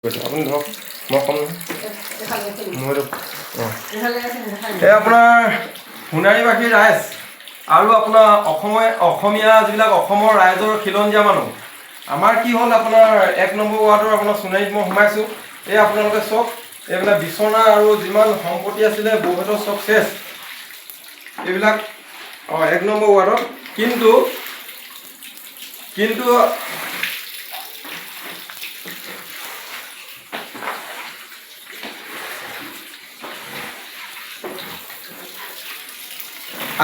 আপুনি ধৰক মই ক'ম মই আপোনাৰ সোণাৰীবাসী ৰাইজ আৰু আপোনাৰ অসমীয়া যিবিলাক অসমৰ ৰাইজৰ খিলঞ্জীয়া মানুহ আমাৰ কি হ'ল আপোনাৰ 1 নম্বৰ ৱাৰ্ডৰ আপোনাৰ সোণাৰীত মই সোমাইছোঁ। এই আপোনালোকে চব এইবিলাক বিচনা আৰু যিমান সম্পত্তি আছিলে বহুতৰ চব চেছ এইবিলাক 1 নম্বৰ ৱাৰ্ডত কিন্তু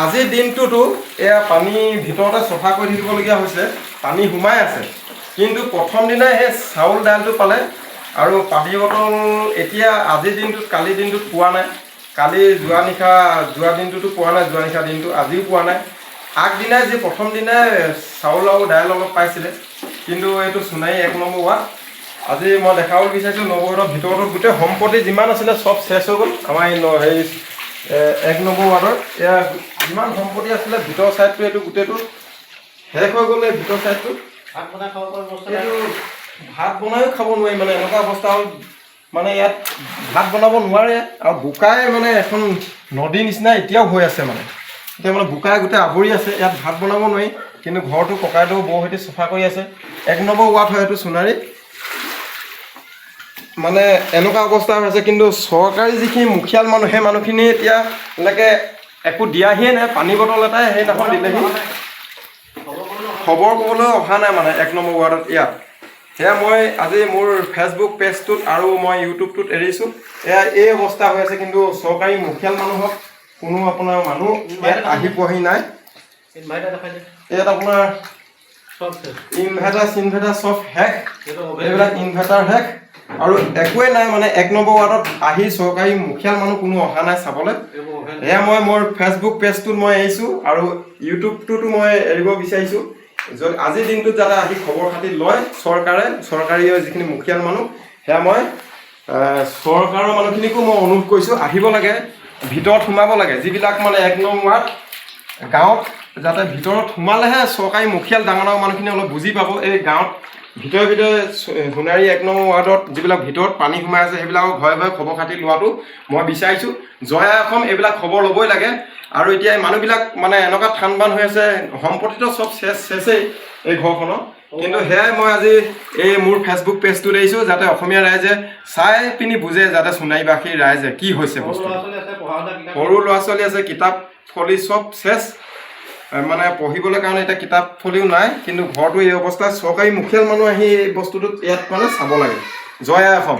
আজিৰ দিনটোতো এয়া পানী ভিতৰতে চফা কৰি থাকিবলগীয়া হৈছে, পানী সোমাই আছে। কিন্তু প্ৰথম দিনাই সেই চাউল দাইলটো পালে আৰু পানী বটল এতিয়া আজিৰ দিনটোত কালিৰ দিনটোত পোৱা নাই। কালি যোৱা দিনটোতো পোৱা নাই, যোৱা নিশা দিনটো আজিও পোৱা নাই। আগদিনাই যি প্ৰথম দিনাই চাউল আৰু দাইল অলপ পাইছিলে। কিন্তু এইটো সোণাৰী 1 নম্বৰ ৱাৰ্ড আজি মই দেখাবলৈ বিচাৰিছোঁ নৱগড়ৰ ভিতৰতো গোটেই সম্পত্তি যিমান আছিলে চব চেছ হৈ গ'ল। আমাৰ এই 1 নম্বৰ ৱাৰ্ডৰ এয়া যিমান সম্পত্তি আছিলে ভিতৰ চাইডটো এইটো গোটেইটো শেষ হৈ গ'ল। এই ভিতৰ চাইডটো ভাত বনাইও খাব নোৱাৰি মানে এনেকুৱা অৱস্থা হ'ল। মানে ইয়াত ভাত বনাব নোৱাৰে আৰু বোকাই মানে এখন নদীৰ নিচিনা এতিয়াও হৈ আছে মানে এতিয়া মানে বোকাই গোটেই আৱৰি আছে। ইয়াত ভাত বনাব নোৱাৰি কিন্তু ঘৰটো ককাইদেউ বৌ সৈতে চফা কৰি আছে। 1 নম্বৰ ৱাৰ্ড হয় এইটো সোণাৰী। মানে এনেকুৱা অৱস্থা হৈছে কিন্তু চৰকাৰী যিখিনি মুখিয়াল মানুহ সেই মানুহখিনি এতিয়ালৈকে একো দিয়াহিয়ে নাই। পানী বটল এটাই সেইদিনাখন দিলেহি, খবৰ ক'বলৈ অহা নাই মানে 1 নম্বৰ ৱাৰ্ডত ইয়াত। সেয়া মই আজি মোৰ ফেচবুক পেজটোত আৰু মই ইউটিউবটোত এৰিছোঁ। এয়া এই অৱস্থা হৈ আছে কিন্তু চৰকাৰী মুখিয়াল মানুহক কোনো আপোনাৰ মানুহ ইয়াত আহি পোৱাহি নাই। ইয়াত আপোনাৰ ইনভাৰ্টাৰ চব শেষ, এইবিলাক ইনভাৰ্টাৰ শেষ আৰু একোৱেই নাই মানে 1 নম্বৰ ৱাৰ্ডত আহি চৰকাৰী মুখিয়াল মানুহ কোনো অহা নাই চাবলৈ। এয়া মই মোৰ ফেচবুক পেজটোত মই এৰিছোঁ আৰু ইউটিউবটোতো মই এৰিব বিচাৰিছোঁ। আজিৰ দিনটোত যাতে আহি খবৰ খাতি লয় চৰকাৰী যিখিনি মুখিয়াল মানুহ সেয়া মই চৰকাৰৰ মানুহখিনিকো মই অনুৰোধ কৰিছোঁ আহিব লাগে, ভিতৰত সোমাব লাগে। যিবিলাক মানে 1 নম্বৰ ৱাৰ্ড গাঁৱত যাতে ভিতৰত সোমালেহে চৰকাৰী মুখিয়াল ডাঙৰ মানুহখিনি অলপ বুজি পাব। এই গাঁৱত ভিতৰে সোণাৰী 1 নম্বৰ ৱাৰ্ডত যিবিলাক ভিতৰত পানী সোমাই আছে সেইবিলাকক ঘৰে ঘৰে খবৰ খাতি লোৱাটো মই বিচাৰিছোঁ। জয় আই অসম এইবিলাক খবৰ ল'বই লাগে। আৰু এতিয়া মানুহবিলাক মানে এনেকুৱা ঠান বান হৈ আছে, সম্পত্তিটো চব চেছেই এই ঘৰখনৰ। কিন্তু সেয়াই মই আজি এই মোৰ ফেচবুক পেজটোত এৰিছোঁ যাতে অসমীয়া ৰাইজে চাই পিনি বুজে যাতে সোণাৰীবাসীৰ ৰাইজে কি হৈছে বস্তু। সৰু ল'ৰা ছোৱালী আছে, কিতাপ ফলি চব চেছ মানে পঢ়িবলৈ কাৰণে এতিয়া কিতাপ ফলিও নাই। কিন্তু ঘৰটো এই অৱস্থা, চৰকাৰী মুখিয়াল মানুহ আহি এই বস্তুটোত ইয়াত মানে চাব লাগে। জয় আই অসম।